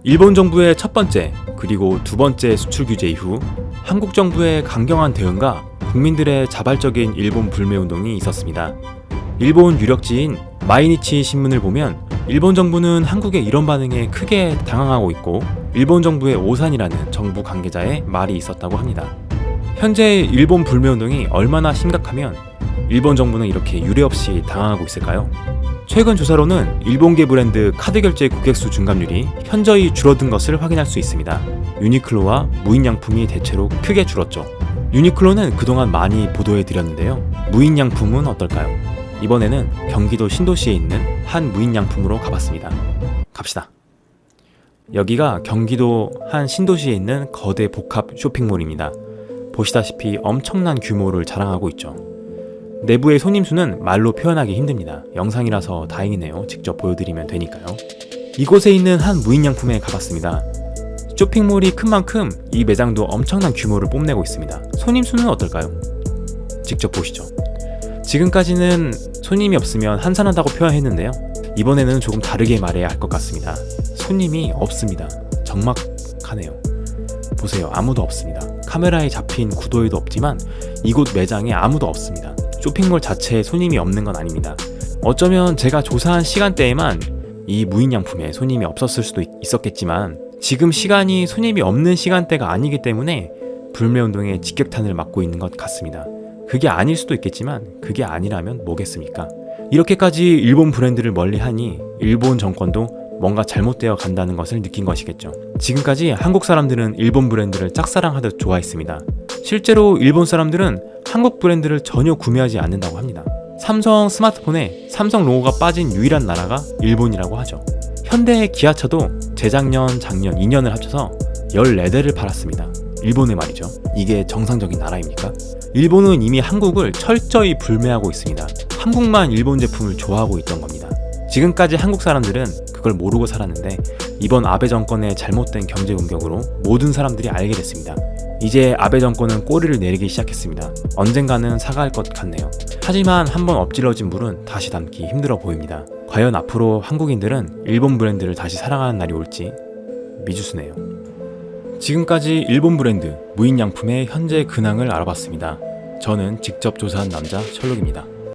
일본 정부의 첫 번째 그리고 두 번째 수출 규제 이후 한국 정부의 강경한 대응과 국민들의 자발적인 일본 불매운동이 있었습니다. 일본 유력지인 마이니치 신문을 보면 일본 정부는 한국의 이런 반응에 크게 당황하고 있고 일본 정부의 오산이라는 정부 관계자의 말이 있었다고 합니다. 현재 일본 불매운동이 얼마나 심각하면 일본 정부는 이렇게 유례없이 당황하고 있을까요? 최근 조사로는 일본계 브랜드 카드 결제 고객수 증감률이 현저히 줄어든 것을 확인할 수 있습니다. 유니클로와 무인양품이 대체로 크게 줄었죠. 유니클로는 그동안 많이 보도해드렸는데요. 무인양품은 어떨까요? 이번에는 경기도 신도시에 있는 한 무인양품으로 가봤습니다. 갑시다. 여기가 경기도 한 신도시에 있는 거대 복합 쇼핑몰입니다. 보시다시피 엄청난 규모를 자랑하고 있죠. 내부의 손님 수는 말로 표현하기 힘듭니다. 영상이라서 다행이네요. 직접 보여드리면 되니까요. 이곳에 있는 한 무인양품에 가봤습니다. 쇼핑몰이 큰 만큼 이 매장도 엄청난 규모를 뽐내고 있습니다. 손님 수는 어떨까요? 직접 보시죠. 지금까지는 손님이 없으면 한산하다고 표현했는데요. 이번에는 조금 다르게 말해야 할 것 같습니다. 손님이 없습니다. 적막하네요. 보세요. 아무도 없습니다. 카메라에 잡힌 구도에도 없지만 이곳 매장에 아무도 없습니다. 쇼핑몰 자체에 손님이 없는 건 아닙니다. 어쩌면 제가 조사한 시간대에만 이 무인양품에 손님이 없었을 수도 있었겠지만 지금 시간이 손님이 없는 시간대가 아니기 때문에 불매운동의 직격탄을 맞고 있는 것 같습니다. 그게 아닐 수도 있겠지만 그게 아니라면 뭐겠습니까? 이렇게까지 일본 브랜드를 멀리하니 일본 정권도 뭔가 잘못되어 간다는 것을 느낀 것이겠죠. 지금까지 한국 사람들은 일본 브랜드를 짝사랑하듯 좋아했습니다. 실제로 일본 사람들은 한국 브랜드를 전혀 구매하지 않는다고 합니다. 삼성 스마트폰에 삼성 로고가 빠진 유일한 나라가 일본이라고 하죠. 현대 기아차도 재작년, 작년 2년을 합쳐서 14대를 팔았습니다. 일본에 말이죠. 이게 정상적인 나라입니까? 일본은 이미 한국을 철저히 불매하고 있습니다. 한국만 일본 제품을 좋아하고 있던 겁니다. 지금까지 한국 사람들은 그걸 모르고 살았는데 이번 아베 정권의 잘못된 경제 공격으로 모든 사람들이 알게 됐습니다. 이제 아베 정권은 꼬리를 내리기 시작했습니다. 언젠가는 사과할 것 같네요. 하지만 한번 엎질러진 물은 다시 담기 힘들어 보입니다. 과연 앞으로 한국인들은 일본 브랜드를 다시 사랑하는 날이 올지 미지수네요. 지금까지 일본 브랜드 무인양품의 현재 근황을 알아봤습니다. 저는 직접 조사한 남자 셜록입니다.